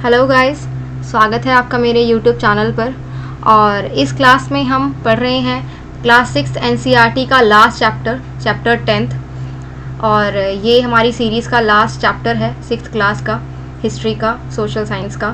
Hello guys, स्वागत है आपका मेरे यूट्यूब चैनल पर। और इस क्लास में हम पढ़ रहे हैं क्लास 6 एनसीईआरटी का लास्ट चैप्टर 10th। और ये हमारी सीरीज़ का लास्ट चैप्टर है 6th क्लास का, हिस्ट्री का, सोशल साइंस का।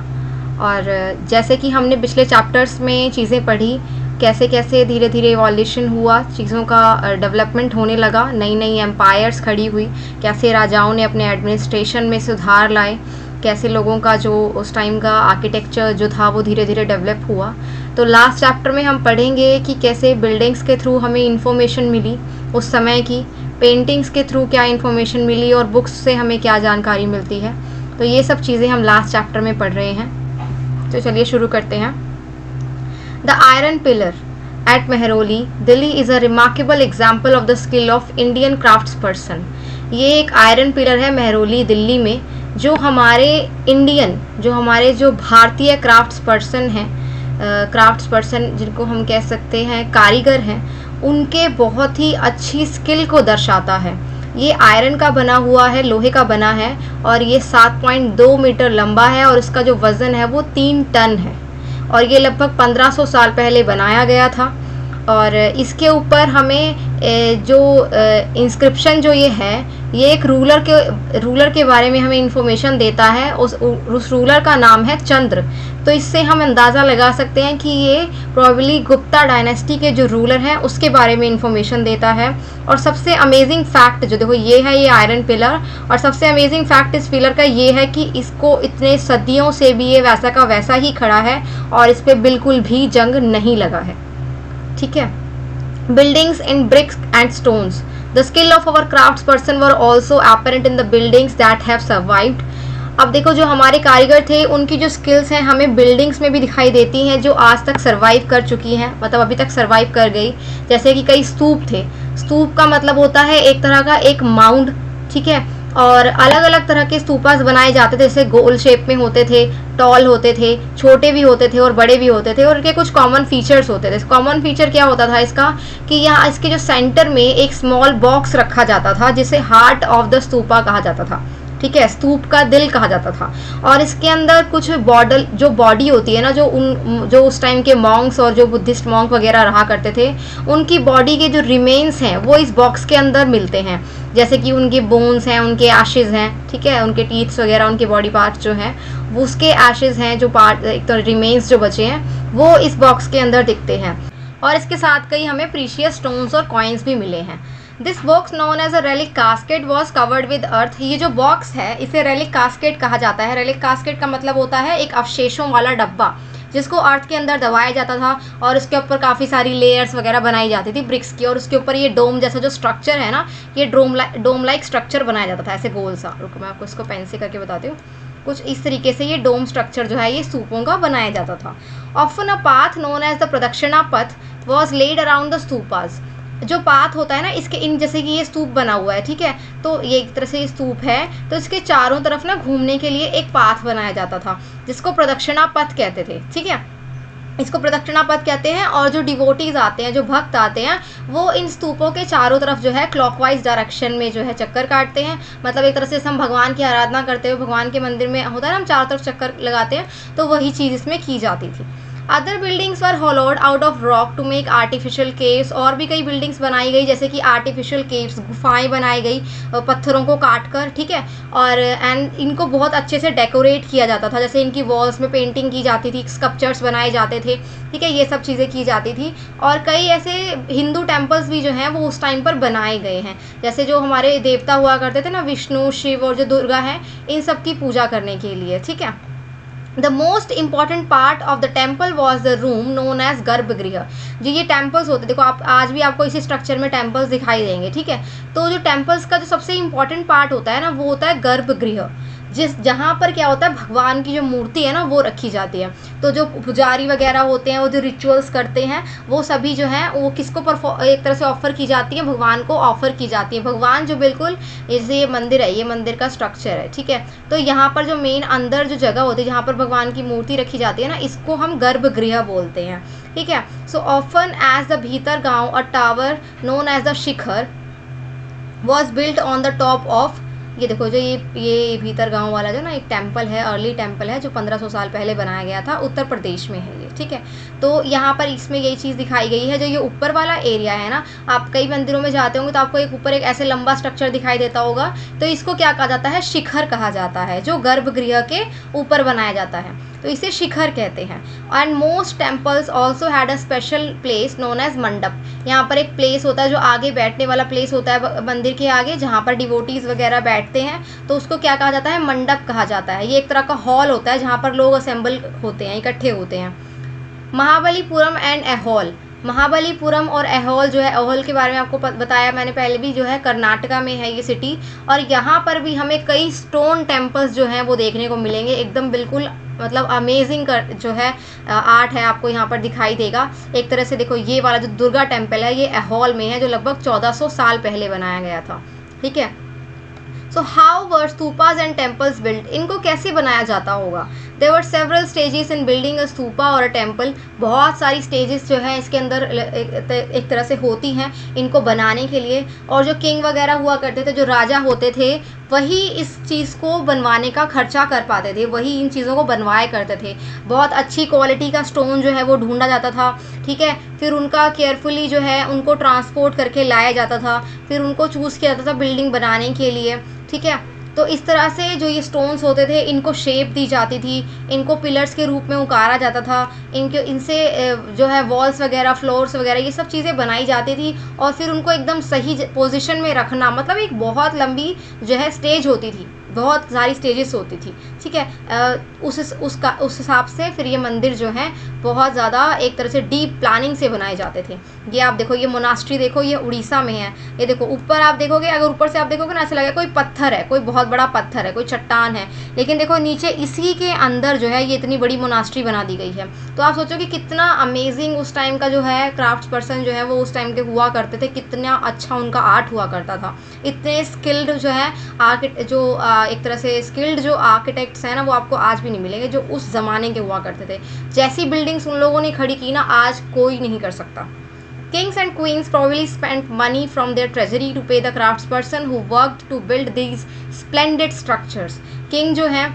और जैसे कि हमने पिछले चैप्टर्स में चीज़ें पढ़ी, कैसे कैसे धीरे धीरे इवोल्यूशन हुआ, चीज़ों का डेवलपमेंट होने लगा, नई नई एम्पायर्स खड़ी हुई, कैसे राजाओं ने अपने एडमिनिस्ट्रेशन में सुधार लाए, कैसे लोगों का जो उस टाइम का आर्किटेक्चर जो था वो धीरे धीरे डेवलप हुआ। तो लास्ट चैप्टर में हम पढ़ेंगे कि कैसे बिल्डिंग्स के थ्रू हमें इंफॉर्मेशन मिली उस समय की, पेंटिंग्स के थ्रू क्या इंफॉर्मेशन मिली और बुक्स से हमें क्या जानकारी मिलती है। तो ये सब चीज़ें हम लास्ट चैप्टर में पढ़ रहे हैं। तो चलिए शुरू करते हैं। The iron pillar at Mehrauli, Delhi is a remarkable example of the skill of Indian crafts person. ये एक आयरन पिलर है मेहरौली दिल्ली में, जो हमारे जो भारतीय क्राफ्ट्स पर्सन जिनको हम कह सकते हैं कारीगर हैं, उनके बहुत ही अच्छी स्किल को दर्शाता है। ये आयरन का बना हुआ है, लोहे का बना है, और ये 7.2 मीटर लंबा है और इसका जो वज़न है वो 3 टन है। और ये लगभग 1500 साल पहले बनाया गया था। और इसके ऊपर हमें जो इंस्क्रिप्शन जो ये है, ये एक रूलर के बारे में हमें इंफॉर्मेशन देता है। उस रूलर का नाम है चंद्र। तो इससे हम अंदाज़ा लगा सकते हैं कि ये प्रॉबली गुप्ता डायनेस्टी के जो रूलर हैं उसके बारे में इंफॉर्मेशन देता है। और सबसे अमेजिंग फैक्ट जो देखो ये है, ये आयरन पिलर, और सबसे अमेजिंग फैक्ट इस पिलर का ये है कि इसको इतने सदियों से भी ये वैसा का वैसा ही खड़ा है और इस पर बिल्कुल भी जंग नहीं लगा है। ठीक है। Buildings in bricks and stones. The skill of our craftsperson were also apparent in the buildings that have survived. अब देखो, जो हमारे कारीगर थे उनकी जो स्किल्स हैं हमें बिल्डिंग्स में भी दिखाई देती हैं जो आज तक सरवाइव कर चुकी हैं, मतलब अभी तक सरवाइव कर गई। जैसे कि कई स्तूप थे। स्तूप का मतलब होता है एक तरह का एक माउंड, ठीक है। और अलग अलग तरह के स्तूपास बनाए जाते थे, जैसे गोल शेप में होते थे, टॉल होते थे, छोटे भी होते थे और बड़े भी होते थे। और इनके कुछ कॉमन फीचर्स होते थे। कॉमन फीचर क्या होता था इसका, कि यहाँ इसके जो सेंटर में एक स्मॉल बॉक्स रखा जाता था जिसे हार्ट ऑफ द स्तूपा कहा जाता था, ठीक है, स्तूप का दिल कहा जाता था। और इसके अंदर कुछ जो बॉडी होती है ना, जो उस टाइम के मॉन्क्स और जो बुद्धिस्ट मॉन्क वगैरह रहा करते थे, उनकी बॉडी के जो रिमेन्स हैं वो इस बॉक्स के अंदर मिलते हैं। जैसे कि उनके बोन्स हैं, उनके एशेज हैं, ठीक है, उनके टीथ्स वगैरह, उनके बॉडी पार्ट्स जो हैं वो उसके एशेज हैं, जो पार्ट एक तो रिमेन्स जो बचे हैं वो इस बॉक्स के अंदर दिखते हैं। और इसके साथ कई हमें प्रीशियस स्टोन्स और कॉइन्स भी मिले हैं। This box known as a relic casket was covered with earth. ये जो बॉक्स है इसे रेलिक कास्केट कहा जाता है। रेलिक कास्केट का मतलब होता है एक अवशेषों वाला डब्बा जिसको अर्थ के अंदर दबाया जाता था और उसके ऊपर काफ़ी सारी लेयर्स वगैरह बनाई जाती थी ब्रिक्स की, और उसके ऊपर ये डोम जैसा जो स्ट्रक्चर है ना, ये डोम लाइक स्ट्रक्चर बनाया जाता था, ऐसे गोल सा। रुको मैं आपको इसको पेन से करके बताती हूँ। कुछ इस तरीके से ये डोम स्ट्रक्चर जो है ये स्तूपों का बनाया जाता था। Often a path known as the pradakshina patha was led around the stupas. जो पाथ होता है ना इसके, इन जैसे कि ये स्तूप बना हुआ है, ठीक है, तो ये एक तरह से ये स्तूप है, तो इसके चारों तरफ ना घूमने के लिए एक पाथ बनाया जाता था जिसको प्रदक्षिणा पथ कहते थे, ठीक है, इसको प्रदक्षिणा पथ कहते हैं। और जो डिवोटीज आते हैं, जो भक्त आते हैं, वो इन स्तूपों के चारों तरफ जो है क्लॉकवाइज डायरेक्शन में जो है चक्कर काटते हैं। मतलब एक तरह से हम भगवान की आराधना करते हुए भगवान के मंदिर में होता है ना, हम चारों तरफ चक्कर लगाते हैं, तो वही चीज़ इसमें की जाती थी। Other buildings were hollowed out of rock to make artificial caves. और भी कई बिल्डिंग्स बनाई गई, जैसे कि आर्टिफिशियल केव्स, गुफाएं बनाई गई पत्थरों को काट कर, ठीक है। और इनको बहुत अच्छे से डेकोरेट किया जाता था, जैसे इनकी वॉल्स में पेंटिंग की जाती थी, स्कल्पचर्स बनाए जाते थे, ठीक है, ये सब चीज़ें की जाती थी। और कई ऐसे हिंदू टेम्पल्स भी जो हैं वो उस टाइम पर बनाए गए हैं, जैसे जो हमारे देवता हुआ करते थे ना, विष्णु, शिव और जो दुर्गा है, इन सब की पूजा करने के लिए, ठीक है। The most important part of the temple was the room known as गर्भगृह। जो ये टेम्पल्स होते, देखो आप आज भी आपको इसी स्ट्रक्चर में टेम्पल्स दिखाई देंगे, ठीक है। तो जो टेम्पल्स का जो सबसे इम्पॉर्टेंट पार्ट होता है ना, वो होता है गर्भगृह, जहाँ पर क्या होता है, भगवान की जो मूर्ति है ना वो रखी जाती है। तो जो पुजारी वगैरह होते हैं, वो जो रिचुअल्स करते हैं, वो सभी जो हैं वो किसको एक तरह से ऑफर की जाती है, भगवान को ऑफर की जाती है। भगवान जो बिल्कुल, जैसे ये मंदिर है, ये मंदिर का स्ट्रक्चर है, ठीक है, तो यहाँ पर जो मेन अंदर जो जगह होती है जहाँ पर भगवान की मूर्ति रखी जाती है ना, इसको हम गर्भगृह बोलते हैं, ठीक है। So often as the Bhitargaon a tower known as the shikhara was built on the top of ये देखो जो ये भीतर गांव वाला जो ना एक टेम्पल है, अर्ली टेम्पल है, जो 1500 साल पहले बनाया गया था, उत्तर प्रदेश में है ये, ठीक है। तो यहाँ पर इसमें यही चीज़ दिखाई गई है। जो ये ऊपर वाला एरिया है ना, आप कई मंदिरों में जाते होंगे तो आपको एक ऊपर एक ऐसे लंबा स्ट्रक्चर दिखाई देता होगा, तो इसको क्या कहा जाता है, शिखर कहा जाता है, जो गर्भगृह के ऊपर बनाया जाता है, तो इसे शिखर कहते हैं। And most temples also had a special place known as mandapa. यहाँ पर एक प्लेस होता है जो आगे बैठने वाला प्लेस होता है मंदिर के आगे, जहाँ पर डिवोटीज वगैरह बैठते हैं, तो उसको क्या कहा जाता है, मंडप कहा जाता है। ये एक तरह का हॉल होता है जहाँ पर लोग असेंबल होते हैं, इकट्ठे होते हैं। महाबलीपुरम एंड ऐहोल, महाबलीपुरम और ऐहोल जो है, ऐहोल के बारे में आपको बताया मैंने पहले भी, जो है कर्नाटका में है ये सिटी, और यहाँ पर भी हमें कई स्टोन टेम्पल्स जो हैं वो देखने को मिलेंगे। एकदम बिल्कुल मतलब अमेजिंग जो है आर्ट है, आपको यहाँ पर दिखाई देगा। एक तरह से देखो ये वाला जो दुर्गा टेम्पल है ये ऐहोल में है, जो लगभग 1400 साल पहले बनाया गया था, ठीक है। So how were stupas and temples build, इनको कैसे बनाया जाता होगा। There were several stages in building a stupa और अ टेम्पल, बहुत सारी स्टेजेस जो है इसके अंदर एक तरह से होती हैं इनको बनाने के लिए। और जो किंग वगैरह हुआ करते थे, जो राजा होते थे, वही इस चीज़ को बनवाने का खर्चा कर पाते थे, वही इन चीज़ों को बनवाया करते थे। बहुत अच्छी क्वालिटी का स्टोन जो है वो ढूंढा जाता था, ठीक है। फिर उनका केयरफुली जो है उनको ट्रांसपोर्ट करके लाया जाता था, फिर उनको चूज़ किया जाता था बिल्डिंग बनाने के लिए, ठीक है। तो इस तरह से जो ये स्टोन्स होते थे इनको शेप दी जाती थी, इनको पिलर्स के रूप में उकारा जाता था, इनसे जो है वॉल्स वगैरह, फ्लोर्स वगैरह, ये सब चीज़ें बनाई जाती थी। और फिर उनको एकदम सही पोजीशन में रखना, मतलब एक बहुत लंबी जो है स्टेज होती थी, बहुत सारी स्टेजेस होती थी, ठीक है। उस हिसाब से फिर ये मंदिर जो है बहुत ज़्यादा एक तरह से डीप प्लानिंग से बनाए जाते थे। ये आप देखो, ये मोनास्ट्री देखो, ये उड़ीसा में है। ये देखो ऊपर आप देखोगे, अगर ऊपर से आप देखोगे ना, ऐसा लगेगा कोई पत्थर है, कोई बहुत बड़ा पत्थर है, कोई चट्टान है, लेकिन देखो नीचे इसी के अंदर जो है ये इतनी बड़ी मोनास्ट्री बना दी गई है। तो आप सोचो कि कितना अमेजिंग उस टाइम का जो है क्राफ्ट पर्सन जो है वो उस टाइम के हुआ करते थे, कितना अच्छा उनका आर्ट हुआ करता था। इतने स्किल्ड जो है एक तरह से स्किल्ड जो आर्किटेक्ट्स हैं ना, वो आपको आज भी नहीं मिलेंगे जो उस ज़माने के हुआ करते थे। जैसी बिल्डिंग्स उन लोगों ने खड़ी की ना, आज कोई नहीं कर सकता। Kings and queens probably spent money from their treasury to pay the craftsperson who worked to build these splendid structures. King जो हैं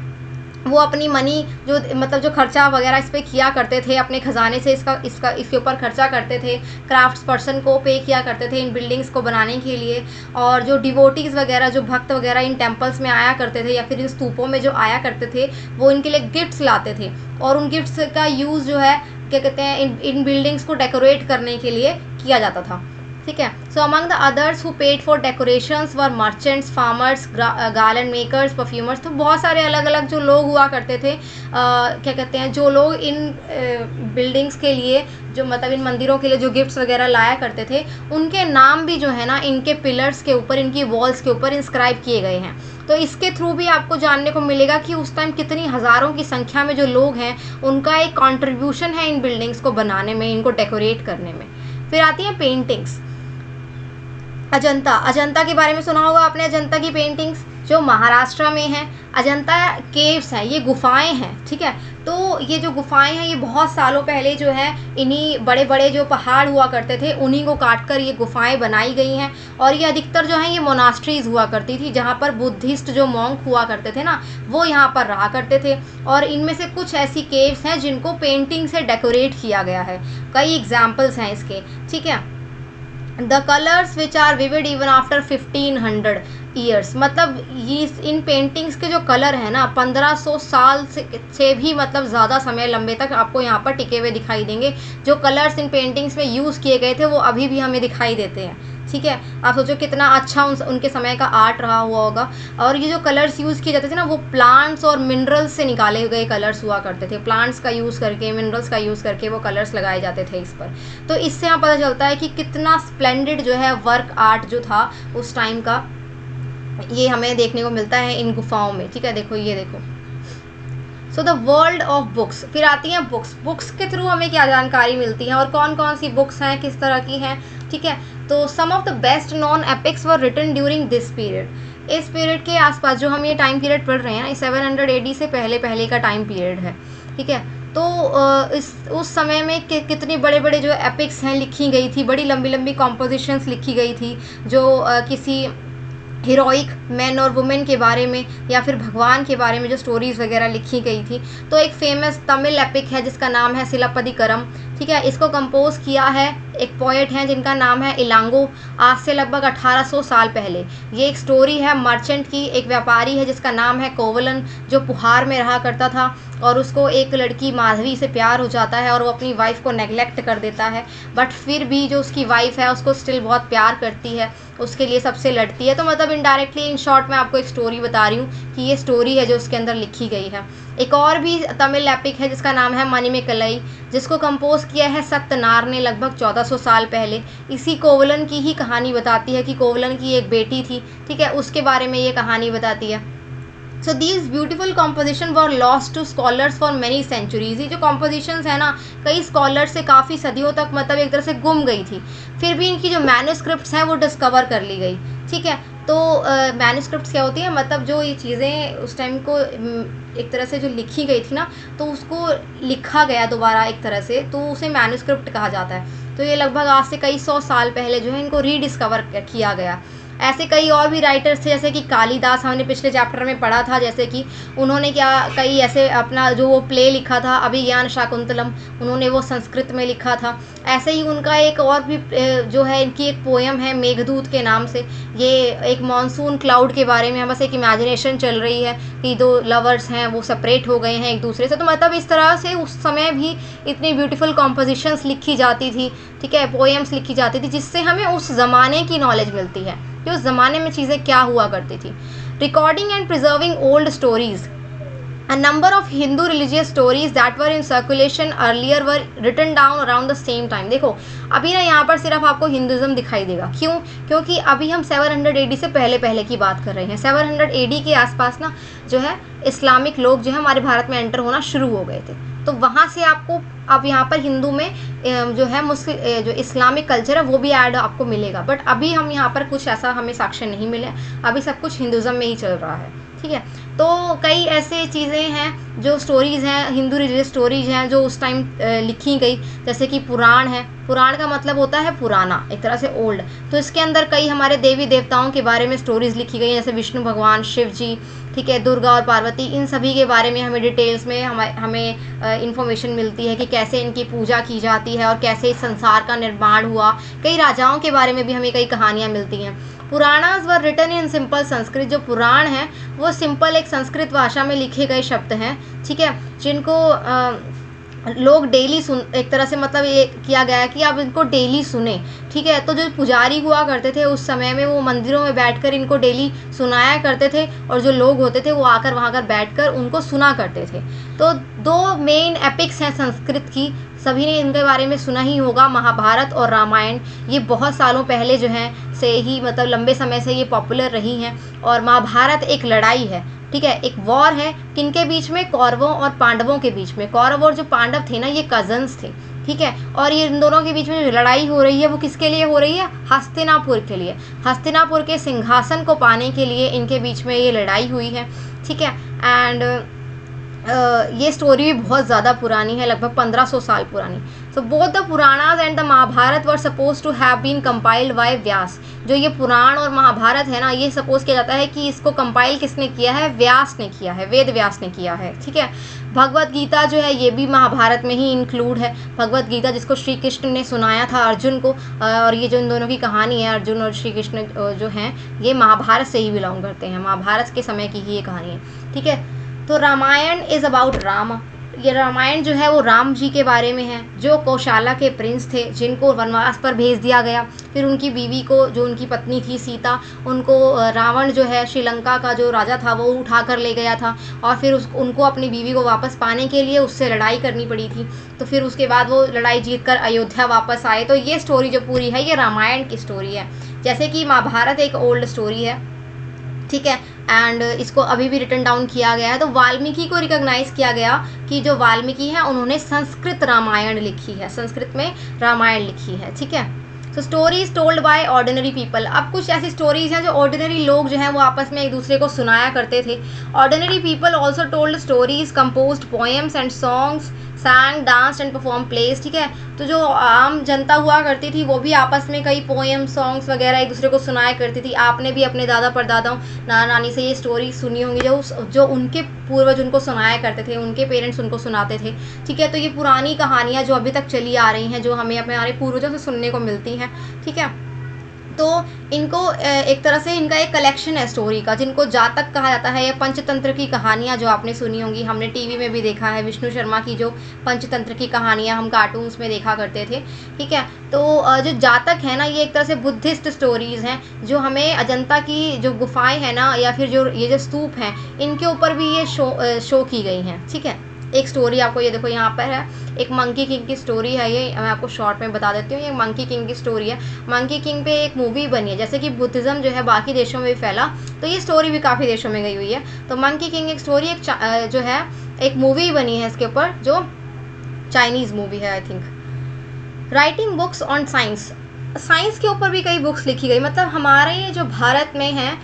वो अपनी मनी जो मतलब जो खर्चा वगैरह इस पर किया करते थे, अपने ख़जाने से इसके ऊपर खर्चा करते थे, क्राफ्ट्स पर्सन को पे किया करते थे इन बिल्डिंग्स को बनाने के लिए। और जो डिवोटीज़ वगैरह, जो भक्त वगैरह इन टेम्पल्स में आया करते थे या फिर इन स्तूपों में जो आया करते थे, वो इनके लिए गिफ्ट्स लाते थे, और उन गिफ्ट्स का यूज़ जो है क्या कहते हैं, इन बिल्डिंग्स को डेकोरेट करने के लिए किया जाता था, ठीक है। So among the others who paid for decorations were merchants, farmers, garland makers, perfumers. तो बहुत सारे अलग अलग जो लोग हुआ करते थे, क्या कहते हैं, जो लोग इन बिल्डिंग्स के लिए, जो मतलब इन मंदिरों के लिए जो गिफ्ट्स वगैरह लाया करते थे, उनके नाम भी जो है ना इनके पिलर्स के ऊपर, इनकी वॉल्स के ऊपर इंस्क्राइब किए गए हैं। तो इसके थ्रू भी आपको जानने को मिलेगा कि उस टाइम कितनी हज़ारों की संख्या में जो लोग हैं उनका एक कंट्रीब्यूशन है इन बिल्डिंग्स को बनाने में, इनको डेकोरेट करने में। फिर आती हैं पेंटिंग्स। अजंता के बारे में सुना होगा आपने, अजंता की पेंटिंग्स जो महाराष्ट्र में है। अजंता केव्स हैं, ये गुफाएं हैं, ठीक है। तो ये जो गुफाएं हैं ये बहुत सालों पहले जो है इन्हीं बड़े बड़े जो पहाड़ हुआ करते थे उन्हीं को काटकर ये गुफाएं बनाई गई हैं। और ये अधिकतर जो है ये मोनास्ट्रीज हुआ करती थी, जहाँ पर बुद्धिस्ट जो मॉन्क हुआ करते थे ना, वो यहाँ पर रहा करते थे। और इनमें से कुछ ऐसी केव्स हैं जिनको पेंटिंग से डेकोरेट किया गया है, कई एग्जाम्पल्स हैं इसके, ठीक है। The colours which are vivid even after 1500 years, मतलब ये इन पेंटिंग्स के जो कलर है ना 1500 साल से भी मतलब ज़्यादा समय लंबे तक आपको यहाँ पर टिके हुए दिखाई देंगे। जो कलर्स इन पेंटिंग्स में यूज़ किए गए थे वो अभी भी हमें दिखाई देते हैं, ठीक है। आप सोचो कितना अच्छा उनके समय का आर्ट रहा हुआ होगा। और ये जो कलर्स यूज़ किए जाते थे ना, वो प्लांट्स और मिनरल्स से निकाले गए कलर्स हुआ करते थे। प्लांट्स का यूज़ करके, मिनरल्स का यूज़ करके वो कलर्स लगाए जाते थे इस पर। तो इससे यहाँ पता चलता है कि कितना स्प्लेंडेड जो है वर्क आर्ट जो था उस टाइम का, ये हमें देखने को मिलता है इन गुफाओं में, ठीक है। देखो ये देखो। So the world of books. फिर आती हैं बुक्स। बुक्स के थ्रू हमें क्या जानकारी मिलती है और कौन कौन सी बुक्स हैं, किस तरह की हैं, ठीक है। तो some of the best non epics were written during this period. इस पीरियड के आसपास जो हम ये टाइम पीरियड पढ़ रहे हैं ना, 700 AD से पहले का टाइम पीरियड है, ठीक है। तो उस समय में कितनी बड़े बड़े जो एपिक्स हैं लिखी गई थी, बड़ी लंबी लंबी कॉम्पोजिशंस लिखी गई थी, जो किसी हीरोइक मैन और वुमेन के बारे में या फिर भगवान के बारे में जो स्टोरीज़ वगैरह लिखी गई थी। तो एक फेमस तमिल एपिक है जिसका नाम है सिलप्पदिकरम, ठीक है। इसको कंपोज किया है एक पोएट हैं जिनका नाम है इलांगो, आज से लगभग 1800 साल पहले। ये एक स्टोरी है मर्चेंट की, एक व्यापारी है जिसका नाम है कोवलन, जो पुहार में रहा करता था और उसको एक लड़की माधवी से प्यार हो जाता है और वो अपनी वाइफ को नेग्लेक्ट कर देता है, बट फिर भी जो उसकी वाइफ है उसको स्टिल बहुत प्यार करती है, उसके लिए सबसे लड़ती है। तो मतलब इनडायरेक्टली इन शॉर्ट मैं आपको एक स्टोरी बता रही हूँ कि ये स्टोरी है जो उसके अंदर लिखी गई है। एक और भी तमिल एपिक है जिसका नाम है मणिमेकलाई, जिसको कंपोज किया है सत्यनार ने लगभग 1400 साल पहले। इसी कोवलन की ही कहानी बताती है कि कोवलन की एक बेटी थी, ठीक है, उसके बारे में ये कहानी बताती है। So these beautiful composition were lost to scholars for many centuries. ये जो कॉम्पोजिशंस है ना, कई स्कॉलर्स से काफ़ी सदियों तक मतलब एक तरह से गुम गई थी, फिर भी इनकी जो मैन्युस्क्रिप्ट्स हैं वो डिस्कवर कर ली गई, ठीक है। तो मैन्युस्क्रिप्ट्स क्या होती है, मतलब जो ये चीज़ें उस टाइम को एक तरह से जो लिखी गई थी ना, तो उसको लिखा गया दोबारा एक तरह से, तो उसे मैन्युस्क्रिप्ट कहा जाता है। तो ये लगभग आज से कई 100 साल पहले जो है इनको रीडिस्कवर किया गया। ऐसे कई और भी राइटर्स थे जैसे कि कालिदास, हमने पिछले चैप्टर में पढ़ा था, जैसे कि उन्होंने क्या कई ऐसे अपना जो वो प्ले लिखा था अभिज्ञान शाकुंतलम, उन्होंने वो संस्कृत में लिखा था। ऐसे ही उनका एक और भी जो है इनकी एक पोएम है मेघदूत के नाम से। ये एक मॉनसून क्लाउड के बारे में बस एक इमेजिनेशन चल रही है कि दो लवर्स हैं वो सेपरेट हो गए हैं एक दूसरे से। तो मतलब इस तरह से उस समय भी इतनी ब्यूटीफुल कॉम्पोजिशंस लिखी जाती थी, ठीक है, पोएम्स लिखी जाती थी, जिससे हमें उस ज़माने की नॉलेज मिलती है कि उस ज़माने में चीज़ें क्या हुआ करती थी। Recording and preserving old stories, a number of Hindu religious stories that were in circulation earlier were written down around the same time। देखो अभी ना यहाँ पर सिर्फ आपको हिंदुज़म दिखाई देगा, क्यों? क्योंकि अभी हम 700 AD से पहले की बात कर रहे हैं। 700 AD के आसपास ना जो है इस्लामिक लोग जो है हमारे भारत में एंटर होना शुरू हो गए थे, तो वहाँ से आपको अब यहाँ पर हिंदू में जो है मुस्लिम जो इस्लामिक कल्चर है वो भी ऐड आपको मिलेगा, बट अभी हम यहाँ पर कुछ ऐसा हमें साक्ष्य नहीं मिले, अभी सब कुछ हिंदुज़म में ही चल रहा है, ठीक है। तो कई ऐसे चीज़ें हैं जो स्टोरीज़ हैं, हिंदू रिलीजियस स्टोरीज हैं जो उस टाइम लिखी गई, जैसे कि पुराण है। पुराण का मतलब होता है पुराना, एक तरह से ओल्ड। तो इसके अंदर कई हमारे देवी देवताओं के बारे में स्टोरीज़ लिखी गई, जैसे विष्णु भगवान, शिव जी, ठीक है, दुर्गा और पार्वती, इन सभी के बारे में हमें डिटेल्स में हमें इंफॉर्मेशन मिलती है कि कैसे इनकी पूजा की जाती है और कैसे इस संसार का निर्माण हुआ। कई राजाओं के बारे में भी हमें कई कहानियाँ मिलती हैं। Puranas were written in simple Sanskrit, जो पुराण है वो सिंपल एक संस्कृत भाषा में लिखे गए शब्द हैं, ठीक है, जिनको लोग डेली सुन, एक तरह से मतलब ये किया गया है कि आप इनको डेली सुने, ठीक है। तो जो पुजारी हुआ करते थे उस समय में वो मंदिरों में बैठकर इनको डेली सुनाया करते थे और जो लोग होते थे वो आकर वहाँ कर बैठकर उनको सुना करते थे। तो दो मेन एपिक्स हैं संस्कृत की, सभी ने इनके बारे में सुना ही होगा, महाभारत और रामायण। ये बहुत सालों पहले जो है से ही मतलब लंबे समय से ये पॉपुलर रही हैं। और महाभारत एक लड़ाई है, ठीक है, एक वॉर है, किनके बीच में? कौरवों और पांडवों के बीच में। कौरव और जो पांडव थे ना ये कजन्स थे, ठीक है, और ये इन दोनों के बीच में जो लड़ाई हो रही है वो किसके लिए हो रही है? हस्तिनापुर के लिए। हस्तिनापुर के सिंहासन को पाने के लिए इनके बीच में ये लड़ाई हुई है, ठीक है। एंड ये स्टोरी भी बहुत ज़्यादा पुरानी है, लगभग 1500 साल पुरानी। So both the Puranas and the Mahabharata were suppose to have been compiled by Vyasa. जो ये पुराण और महाभारत है ना, ये सपोज किया जाता है कि इसको कंपाइल किसने किया है? व्यास ने किया है, वेद व्यास ने किया है, ठीक है। भगवत गीता जो है ये भी महाभारत में ही इंक्लूड है। भगवत गीता जिसको श्री कृष्ण ने सुनाया था अर्जुन को, और ये जो इन दोनों की कहानी है अर्जुन और श्री कृष्ण जो हैं ये महाभारत से ही बिलोंग करते हैं, महाभारत के समय की ही ये कहानी है, ठीक है। तो रामायण इज़ अबाउट राम। ये रामायण जो है वो राम जी के बारे में है, जो कौशला के प्रिंस थे जिनको वनवास पर भेज दिया गया। फिर उनकी बीवी को, जो उनकी पत्नी थी सीता, उनको रावण जो है श्रीलंका का जो राजा था वो उठा कर ले गया था, और फिर उनको अपनी बीवी को वापस पाने के लिए उससे लड़ाई करनी पड़ी थी। तो फिर उसके बाद वो लड़ाई जीत कर अयोध्या वापस आए। तो ये स्टोरी जो पूरी है ये रामायण की स्टोरी है। जैसे कि महाभारत एक ओल्ड स्टोरी है, ठीक है, एंड इसको अभी भी रिटन डाउन किया गया है। तो वाल्मीकि को रिकॉग्नाइज किया गया कि जो वाल्मीकि हैं उन्होंने संस्कृत रामायण लिखी है, संस्कृत में रामायण लिखी है, ठीक है। So stories told by ordinary people. अब कुछ ऐसी स्टोरीज हैं जो ऑर्डिनरी लोग जो हैं वो आपस में एक दूसरे को सुनाया करते थे। Ordinary people also told stories, composed poems and songs sang, danced and performed plays, ठीक है। तो जो आम जनता हुआ करती थी वो भी आपस में कई पोएम सॉन्ग्स वगैरह एक दूसरे को सुनाया करती थी। आपने भी अपने दादा परदादाओं नाना नानी से ये स्टोरी सुनी होंगी, जो उनके पूर्वज उनको सुनाया करते थे, उनके पेरेंट्स उनको सुनाते थे, ठीक है। तो ये पुरानी कहानियाँ जो अभी तक चली आ रही हैं, जो हमें हमारे पूर्वजों से सुनने को मिलती हैं, ठीक है। तो इनको एक तरह से इनका एक कलेक्शन है स्टोरी का, जिनको जातक कहा जाता है, या पंचतंत्र की कहानियाँ जो आपने सुनी होंगी, हमने टीवी में भी देखा है, विष्णु शर्मा की जो पंचतंत्र की कहानियाँ हम कार्टून्स में देखा करते थे, ठीक है। तो जो जातक है ना, ये एक तरह से बुद्धिस्ट स्टोरीज़ हैं, जो हमें अजंता की जो गुफाएं हैं ना, या फिर जो ये जो स्तूप हैं, इनके ऊपर भी ये शो की गई हैं, ठीक है। एक स्टोरी आपको ये देखो यहाँ पर है, एक मंकी किंग की स्टोरी है, ये मैं आपको शॉर्ट में बता देती हूँ। ये मंकी किंग की स्टोरी है। मंकी किंग पे एक मूवी बनी है, जैसे कि बुद्धिज़्म जो है बाकी देशों में भी फैला, तो ये स्टोरी भी काफ़ी देशों में गई हुई है। तो मंकी किंग एक स्टोरी जो है एक मूवी बनी है इसके ऊपर, जो चाइनीज़ मूवी है I think. Writing books on science, science के ऊपर भी कई बुक्स लिखी गई, मतलब हमारे जो भारत में है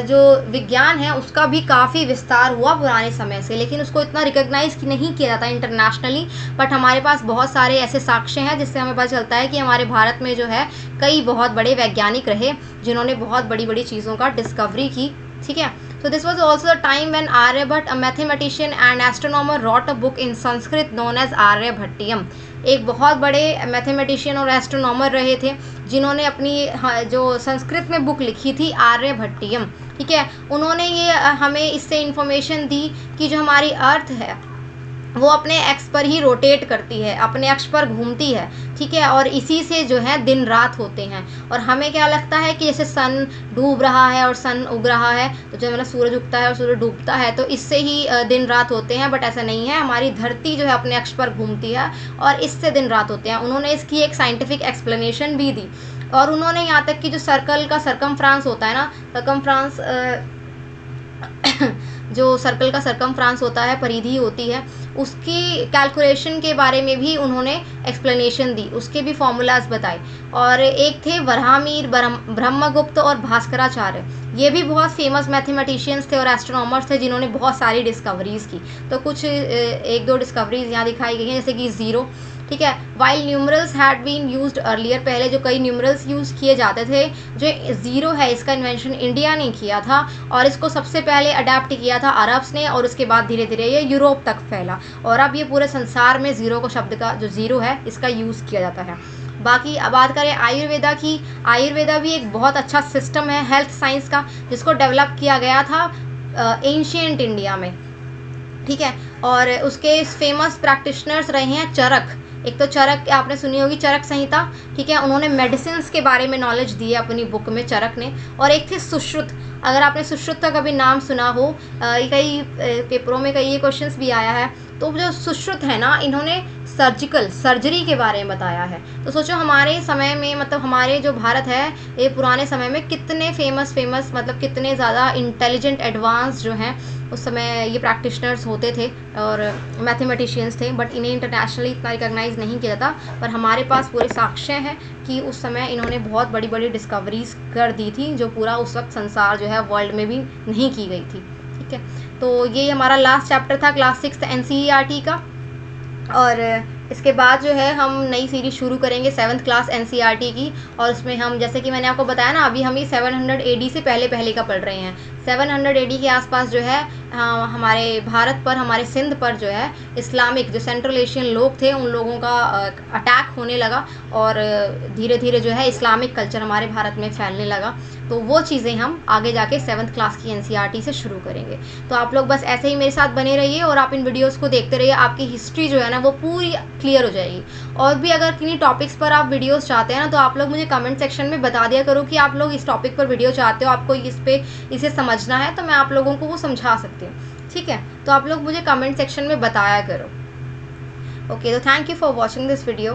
जो विज्ञान है उसका भी काफ़ी विस्तार हुआ पुराने समय से, लेकिन उसको इतना रिकॉग्नाइज नहीं किया जाता इंटरनेशनली। बट हमारे पास बहुत सारे ऐसे साक्ष्य हैं जिससे हमें पता चलता है कि हमारे भारत में जो है कई बहुत बड़े वैज्ञानिक रहे जिन्होंने बहुत बड़ी बड़ी चीज़ों का डिस्कवरी की, ठीक है। So this was also the time when Aryabhatta, a mathematician and astronomer, wrote a book in Sanskrit known as Aryabhattiyam। एक बहुत बड़े मैथमेटिशियन और एस्ट्रोनॉमर रहे थे जिन्होंने अपनी जो संस्कृत में बुक लिखी थी आर्यभट्टियम, ठीक है। उन्होंने ये हमें इससे इन्फॉर्मेशन दी कि जो हमारी अर्थ है वो अपने एक्स पर ही रोटेट करती है, अपने अक्ष पर घूमती है, ठीक है। और इसी से जो है दिन रात होते हैं। और हमें क्या लगता है कि जैसे सन डूब रहा है और सन उग रहा है, तो जो मतलब सूरज उगता है और सूरज डूबता है, तो इससे ही दिन रात होते हैं। बट ऐसा नहीं है, हमारी धरती जो है अपने अक्ष पर घूमती है और इससे दिन रात होते हैं। उन्होंने इसकी एक साइंटिफिक एक्सप्लेनेशन भी दी। और उन्होंने यहाँ तक कि जो सर्कल का सरकमफ्रांस होता है ना, सरकमफ्रांस जो सर्कल का सरकमफ्रांस होता है, परिधि होती है, उसकी कैलकुलेशन के बारे में भी उन्होंने एक्सप्लेनेशन दी, उसके भी फॉर्मूलाज बताए। और एक थे वराहमिहिर, ब्रह्मगुप्त और भास्कराचार्य, ये भी बहुत फेमस मैथमेटिशियंस थे और एस्ट्रोनॉमर्स थे जिन्होंने बहुत सारी डिस्कवरीज़ की। तो कुछ एक दो डिस्कवरीज यहाँ दिखाई गई हैं, जैसे कि ज़ीरो, ठीक है। While numerals had been used earlier, पहले जो कई न्यूमरल्स यूज़ किए जाते थे, जो ज़ीरो है इसका इन्वेंशन इंडिया ने किया था और इसको सबसे पहले अडेप्ट किया था अरब्स ने, और उसके बाद धीरे धीरे ये यूरोप तक फैला और अब ये पूरे संसार में ज़ीरो को शब्द का जो ज़ीरो है इसका यूज़ किया जाता है। बाकी अब बात करें आयुर्वेदा की, आयुर्वेदा भी एक बहुत अच्छा सिस्टम है हेल्थ साइंस का, जिसको डेवलप किया गया था एंशिएंट इंडिया में, ठीक है। और उसके फेमस प्रैक्टिशनर्स रहे हैं चरक। एक तो चरक आपने सुनी होगी, चरक संहिता, ठीक है। उन्होंने मेडिसिन्स के बारे में नॉलेज दी है अपनी बुक में, चरक ने। और एक थे सुश्रुत, अगर आपने सुश्रुत का कभी नाम सुना हो, कई पेपरों में कई ये क्वेश्चंस भी आया है। तो जो सुश्रुत है ना, इन्होंने सर्जरी के बारे में बताया है। तो सोचो हमारे समय में, मतलब हमारे जो भारत है ये पुराने समय में कितने फेमस मतलब कितने ज़्यादा इंटेलिजेंट एडवांस जो हैं उस समय ये प्रैक्टिशनर्स होते थे और मैथमेटिशियंस थे। बट इन्हें इंटरनेशनली इतना रिकॉग्नाइज नहीं किया जाता, पर हमारे पास पूरे साक्ष्य हैं कि उस समय इन्होंने बहुत बड़ी बड़ी डिस्कवरीज कर दी थी जो पूरा उस वक्त संसार जो है वर्ल्ड में भी नहीं की गई थी, ठीक है। तो ये हमारा लास्ट चैप्टर था क्लास 6 NCERT का। और इसके बाद जो है हम नई सीरीज शुरू करेंगे 7th क्लास NCERT की, और उसमें हम, जैसे कि मैंने आपको बताया ना, अभी हम ये 700 AD से पहले का पढ़ रहे हैं। 700 AD के आसपास जो है हमारे भारत पर, हमारे सिंध पर जो है इस्लामिक जो सेंट्रल एशियन लोग थे उन लोगों का अटैक होने लगा और धीरे धीरे जो है इस्लामिक कल्चर हमारे भारत में फैलने लगा। तो वो चीज़ें हम आगे जाके 7th क्लास की NCERT से शुरू करेंगे। तो आप लोग बस ऐसे ही मेरे साथ बने रहिए और आप इन वीडियोस को देखते रहिए, आपकी हिस्ट्री जो है ना वो पूरी क्लियर हो जाएगी। और भी अगर किन्हीं टॉपिक्स पर आप वीडियोस चाहते हैं ना, तो आप लोग मुझे कमेंट सेक्शन में बता दिया करो कि आप लोग इस टॉपिक पर वीडियो चाहते हो, आपको इसे समझना है, तो मैं आप लोगों को वो समझा सकती हूँ, ठीक है। तो आप लोग मुझे कमेंट सेक्शन में बताया करो। ओके, तो thank you for watching this video.